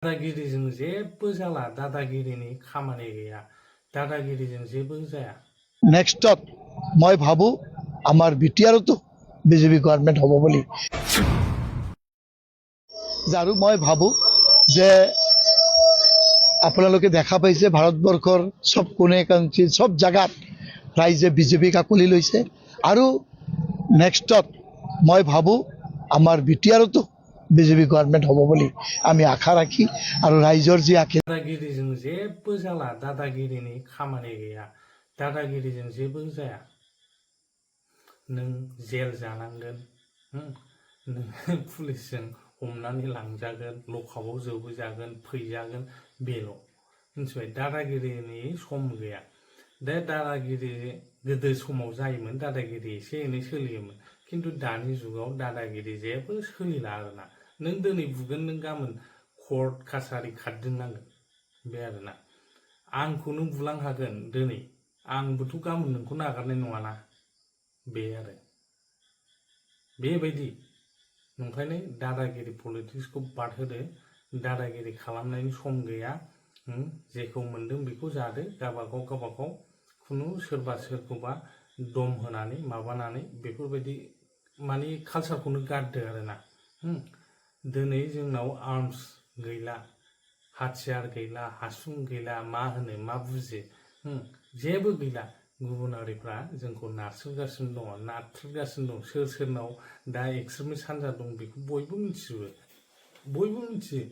दादागिरिजों जेबो जाला दादागिरिनि खामानि गैया दादागिरिजों जेबो जाया নেক্সটত মই ভাবো আমাৰ বিটিআৰতো বিজেপি গভৰ্ণমেণ্ট হ'ব বুলি আৰু মই ভাবো যে আপোনালোকে দেখা পাইছে ভাৰতবৰ্ষৰ সব কোণে কাংচি সব জায়গাত ৰাইজে বিজেপিক আঁকোৱালি লৈছে আৰু নেক্সটত মই ভাবো আমাৰ বিটিআৰতো বিজেপি গভৰ্ণমেণ্ট হ'ব বুলি আমি আশা ৰাখি আৰু ৰাইজৰ যি আশা दादागिरिजों जेबो जाला दादागिरिनि खामानि गैया दादागिरिजों जेबो जाया नों जेल जानांगोन नों पुलिसजों हमनानै लांजागोन लकआपआव जोबोजागोन फैजागोन बेल' मिथिबाय दादागिरिनि सम गैया दा दादागिरि गोदो समाव जायोमोन दादागिरि एसे एनै सोलियोमोन खिन्थु दानि जुगाव दादागिरि जेबो सोलिला आरोना नों दिनै बुगोन नों गाबोन कर्ट कासारि खारदिंनांगोन बे आरोना आंखौनो बुलां हागोन दिनै आंबोथ' गाबोन नोंखौ नागारनाय नङाना बे आरो बेबायदि ओंखायनो दादागिरि पलिटिक्सखौ बाद होदो दादागिरि खालामनायनि सम गैया जेखौ मोन्दों बेखौ जादो गावबागाव खुनु सोरबा सोरखौबा दम होनानै माबानानै बेफोरबायदि माने कालसारखौनो गारदो आरोना दिनै जोंनाव आर्मस गैला हाथियार गैला हासुं गैला मा होनो मा बुजियो जेबो गैला गुबुन हारिफ्रा जोंखौ नारसोगासिनो दङ नारथ्रोदगासिनो दं सोर सोरनाव दा एक्सट्रिमिस्ट हान्जा दं बेखौ बयबो मिथिजोबो बयबो मिथियो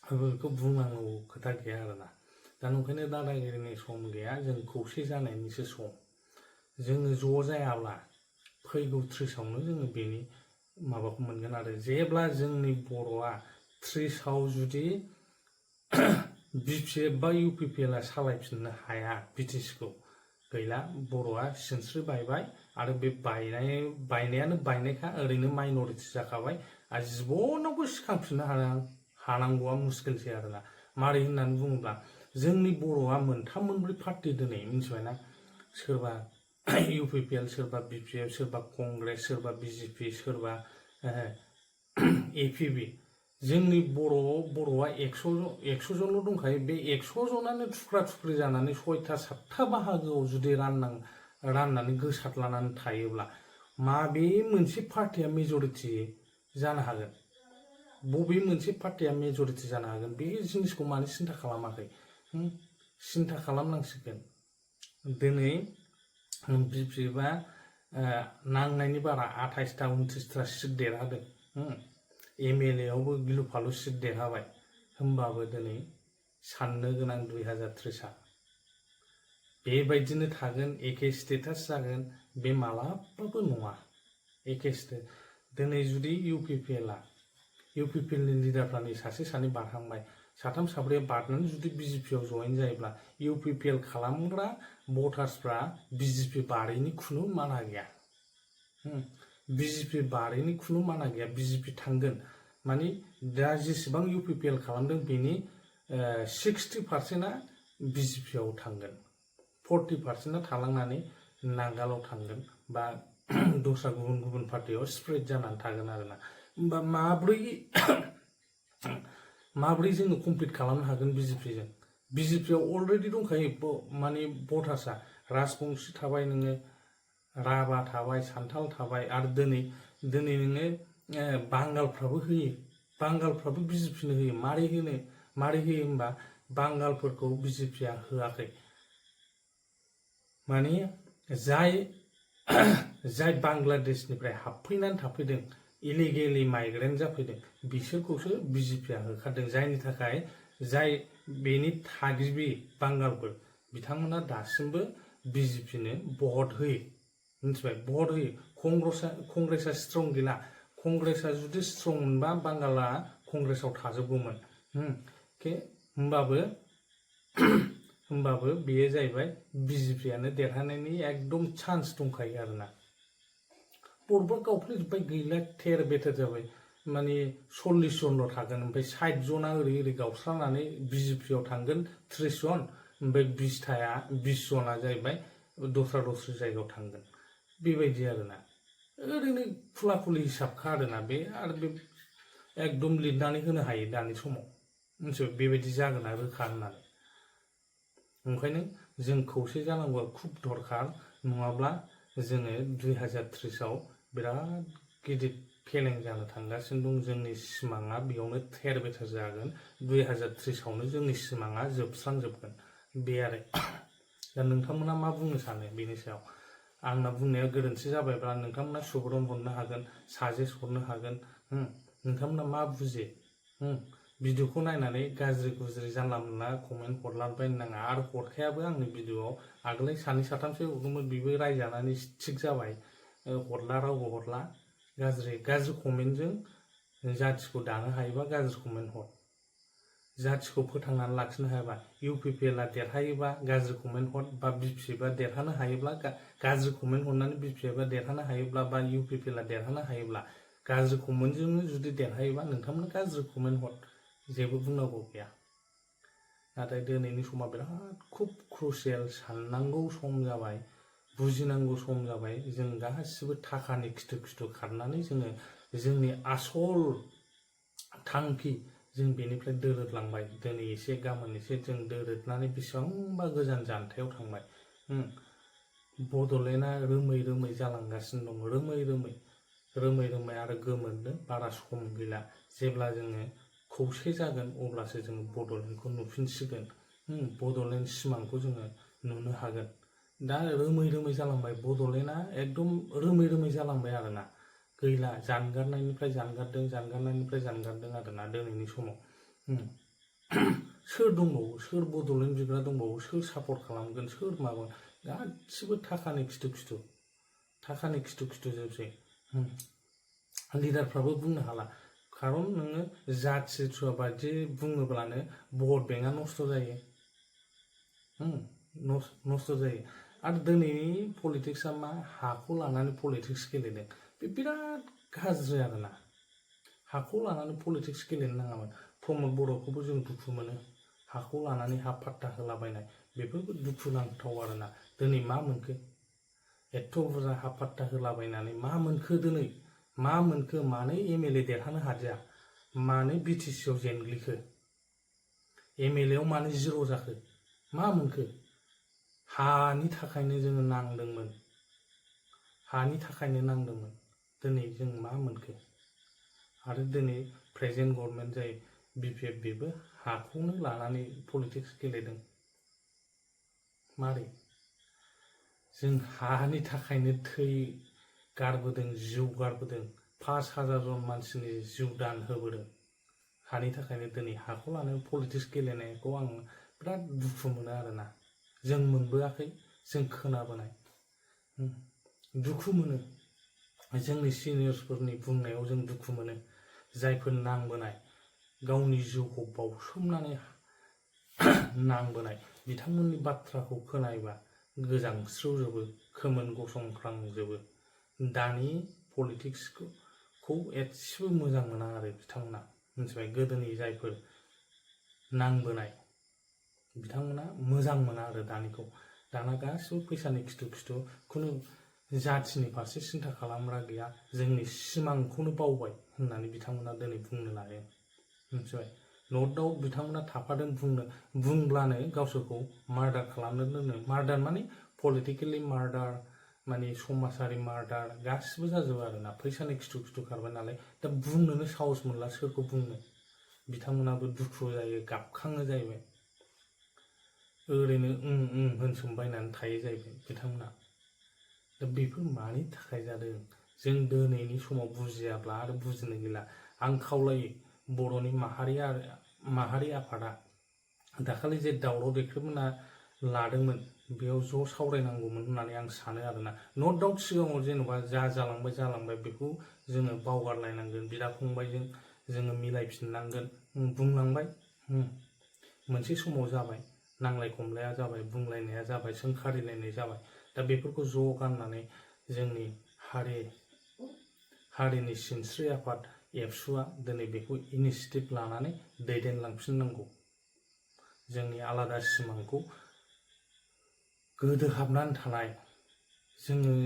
बेफोरखौ बुंनांगौ खोथा गैया आरोना दा ओंखायनो दादागिरिनि सम गैया जों खौसे जानायनिसो सम जोङो ज' जायाब्ला फैगौ 30आवनो जोङो बेनि माबाखौ मोनगोन आरो जेब्ला जोंनि बर'आ 30आव जुदि बिपिएफ बा इउपिपिएलआ सालायफिननो हाया बिटिसिखौ गैला बर'आ सिनस्रि बायबाय आरो बे बायनायानो बायनायखा ओरैनो माइनरिटि जाखाबाय आरो जिबनावबो सिखांफिननो हानांगौआ मुस्किलसै आरोना मारै होननानै बुङोब्ला जोंनि बर'आ मोनथाम मोनब्रै पार्टि दिनै मिथिबायना सोरबा इउपिपिएल सोरबा बिपिएफ सोरबा कंग्रेस सोरबा बिजेपि सोरबा एपिबि जोंनि बर'आ 100 जनल' दंखायो बे 100 जनानो थुख्रा थुख्रि जानानै 6टा 7टा बाहागोआव जुदि राननानै गोसारलानानै थायोब्ला माबे मोनसे पार्टिया मेजरिटि जानो हागोन बबे मोनसे पार्टिया मेजरिटि जानो हागोन बे जिनिसखौ मानो सिन्था खालामाखै सिन्था खालामनांसिगोन दिनै बिपिएफआ नांनायनि बारा 28टा 29टा सिट देरहादों एमएलएआवबो गिलु फालु सिट देरहाबाय होमबाबो दिनै साननो गोनां 2030आ बेबायदिनो थागोन एखे स्टेटास जागोन बे मालाबाबो नङा एखे दिनै जुदि इउपिपिएलनि लिडारफ्रानि सासे सानै बारहांबाय साथाम साब्रैया बारनानै जुदि बिजेपिआव जइन जायोब्ला इउपिपिएल खालामग्रा भटार्सफ्रा बिजेपि बारैनि खुनु माना गैया बिजेपि बारैनि खुनु माना गैया बिजेपि थांगोन माने दा जेसेबां इउपिपिएल खालामदों बेनि 60%आ बिजेपिआव थांगोन 40%आ थालांनानै नागालाव थांगोन बा दस्रा गुबुन गुबुन पार्टियाव स्प्रेड जानानै थागोन आरोना होमबा माब्रै जोङो कम्पिट खालामनो हागोन बिजेपिआव अलरेडि दंखायो माने भटार्सआ राजबंशी थाबाय नोङो राभा थाबाय सान्थाल थाबाय आरो दिनै नोङो बांगालफ्राबो होयो बांगालफ्राबो बिजेपिनो होयो मारै होयो होमबा बांगालफोरखौ बिजेपिआ होआखै माने जाय बांलादेशनिफ्राय हाबफैनानै थाफैदों इलिगेलि माइग्रेन्ट जाफैदों बिसोरखौसो बिजेपिआ होखादों जायनि थाखाय जाय बेनि थागिबि बांगालफोर बिथांमोना दासिमबो बिजेपिनो भट होयो मिथिबाय भट होयो कंग्रेसआ स्ट्रं गैला कंग्रेसआ जुदि स्ट्रं मोनबा बांगाला कंग्रेसआव थाजोबगौमोन होमबाबो बेयो जाहैबाय बिजेपिआनो देरहानायनि एकदम चान्स दंखायो आरोना बर'फ्रा गावफ्लेजोब्बाय गैला थेर बेथेर जाबाय माने 40 जनल' थागोन ओमफ्राय 60 जना ओरै गावस्रानानै बिजेपिआव थांगोन 30 जन ओमफ्राय 20 जना जाहैबाय दस्रा जायगायाव थांगोन बेबायदि आरोना ओरैनो खुला खुलि हिसाबखा आरोना बे आरो बे एकदम लिरनानै होनो हायो दानि समाव मोनथिबाय बेबायदि जागोना रोखा होननानै ओंखायनो जों खौसे जानांगौआ खुब दरखार नङाब्ला जोङो 2030आव बिराद गिदिर फेलें जानो थांगासिनो दं जोंनि सिमाङा बेयावनो थेर बेथेर जागोन 2030आवनो जोंनि सिमाङा जोबस्रांजोबगोन बे आरो दा नोंथांमोना मा बुंनो सानो बेनि सायाव आंना बुंनाया गोरोन्थि जाबायब्ला नोंथांमोना सुबुरुन हरनो हागोन साजेस्ट हरनो हागोन नोंथांमोना मा बुजियो भिडिअखौ नायनानै गाज्रि गुज्रि जानला मोनला कमेन्ट हरलाबायनो नाङा आरो हरखायाबो आंनि भिडिअआव आगोलै सानै साथामसो हरदोंमोन बेबो रायजानानै थिग जाबाय हरला रावबो हरला गाज्रि कमेन्टजों जाथिखौ दानो हायोबा गाज्रि कमेन्ट हर जाथिखौ फोथांनानै लाखिनो हायाबा इउपिपिएलआ देरहायोबा गाज्रि कमेन्ट हर बा बिपिएफआ देरहानो हायोब्ला गाज्रि कमेन्ट हरनानै बिपिएफआ देरहानो हायोब्ला बा इउपिपिएलआ देरहानो हायोब्ला गाज्रि कमेन्टजोंनो जुदि देरहायोबा नोंथांमोना गाज्रि कमेन्ट हर जेबो बुंनांगौ गैया नाथाय दिनैनि समा बिराद खुब क्रुसियेल साननांगौ सम जाबाय बुजिनांगौ सम जाबाय जों गासिबो थाखानि खिथु खारनानै जोङो जोंनि आसल थांखि जों बेनिफ्राय दोरोदलांबाय दिनै एसे गाबोन एसे जों दोरोदनानै बेसेबांबा गोजान जानथायाव थांबाय बड'लेण्डआ रोमै रोमै जालांगासिनो दं रोमै आरो गोमोरनो बारा सम गैला जेब्ला जोङो खौसे जागोन अब्लासो जोङो बड'लेण्डखौ नुफिनसिगोन बड'लेण्ड सिमांखौ जोङो नुनो हागोन दा रोमै जालांबाय बड'लेण्डआ एकदम रोमै जालांबाय आरोना गैला जानगारनायनिफ्राय जानगारदों आरोना दिनैनि समाव सोर दंबावो सोर बड'लेण्ड बिग्रा दंबावो सोर सापर्ट खालामगोन सोर मागोन गासिबो थाखानि खिथु जोबसै लिडारफ्राबो बुंनो हाला खारन नोङो जाथि थुवा बायदि बुङोब्लानो भट बेंकआ नस्थ' जायो आरो दिनैनि पलिटिक्सआ मा हाखौ लानानै पलिटिक्स गेलेदों बे बिराद गाज्रि आरोना हाखौ लानानै पलिटिक्स गेलेनो नाङामोन प्रमद बर'खौबो जों दुखु मोनो हाखौ लानानै हा पाट्टा होलाबायनाय बेफोरबो दुखुनांथाव आरोना दिनै मा मोनखो एथ' बुरजा हा पाट्टा होलाबायनानै मा मोनखो दिनै मा मोनखो मानो एमएलए देरहानो हादिया मानो बिटिसिआव जेनग्लिखो एमएलएआव मानो जिर' जाखो मा मोनखो हानि थाखायनो जोङो नांदोंमोन दिनै जों मा मोनखो आरो दिनै प्रेजेन्ट गभर्नमेन्ट जाय बिपिएफ बेबो हाखौनो लानानै पलिटिक्स गेलेदों मारै जों हानि थाखायनो गारबोदों जिउ गारबोदों 5,000 जन मानसिनि जिउ दान होबोदों हानि थाखायनो दिनै हाखौ लानानै पलिटिक्स गेलेनायखौ आं बिराद दुखु मोनो आरोना जों मोनबोआखै जों खोनाबोनाय दुखु मोनो जोंनि सिनियर्सफोरनि बुंनायाव जों दुखु मोनो जायफोर नांबोनाय गावनि जिउखौ बावसोमनानै नांबोनाय बिथांमोननि बाथ्राखौ खोनायोबा गोजांस्रिवजोबो खोमोन गसंख्रांजोबो दानि पलिटिक्सखौ एसेबो मोजां मोना आरो बिथांमोना मिथिबाय गोदोनि जायफोर नांबोनाय बिथांमोना मोजां मोना आरो दानिखौ दाना गासिबो फैसानि खिथु खुनु जाथिनि फारसे सिन्था खालामग्रा गैया जोंनि सिमांखौनो बावबाय होननानै बिथांमोना दिनै बुंनो लायो मिथिबाय नर्थआव बिथांमोना थाफादों बुंब्लानो गावसोरखौ मार्डार खालामनो दोनो मार्डार माने पलिटिकेलि मार्डार माने समाजारि मार्डार गासिबो जाजोबो आरोना फैसानि खिथु खारबाय नालाय दा बुंनोनो साहस मोनला सोरखौ बुंनो बिथांमोनाबो दुखु जायो गाबखाङो जाहैबाय ओरैनो होनसोमबायनानै थायो जाहैबाय बिथांमोना दा बेफोर मानि थाखाय जादों जों दिनैनि समाव बुजियाब्ला आरो बुजिनो गैला आं खावलायो बर'नि माहारि आफादा दाखालि जे दावराव देख्रेबमोना लादोंमोन बेयाव ज' सावरायनांगौमोन होननानै आं सानो आरोना नो डाउट सिगाङाव जेनेबा जालांबाय बेखौ जोङो बावगारलायनांगोन बिदा फंबायजों जोङो मिलायफिननांगोन बुंलांबाय मोनसे समाव जाबाय नांलाय खमलाया जाबाय बुंलायनाया जाबाय सोंखारिलायनाय जाबाय दा बेफोरखौ ज' गाननानै जोंनि हारिनि सिनस्रि आफाद एबसुआ दिनै बेखौ इनिसिएटिभ लानानै दैदेनलांफिननांगौ जोंनि आलादा सिमांखौ गोदोहाबनानै थानाय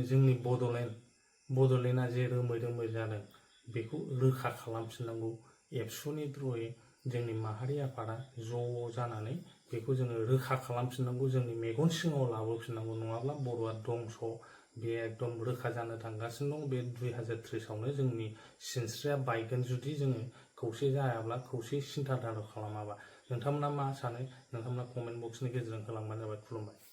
जोंनि बड'लेण्डआ जे रोमै जादों बेखौ रोखा खालामफिननांगौ एबसुनि थ्रुयै जोंनि माहारि आफादा ज' जानानै बेखौ जोङो रोखा खालामफिननांगौ, जोंनि मेगन सिगाङाव लाबोफिननांगौ, नङाब्ला बर'आ दंस' बे एकदम रोखा जानो थांगासिनो दं। बे 2030आवनो जोंनि सिनस्रिया बायगोन जुदि जोङो खौसे जायाब्ला, खौसे सिन्था धारा खालामाबा। नोंथांमोना मा सानो? नोंथांमोना कमेन्ट बक्सनि गेजेरजों होलांबानो जाबाय। खुलुमबाय।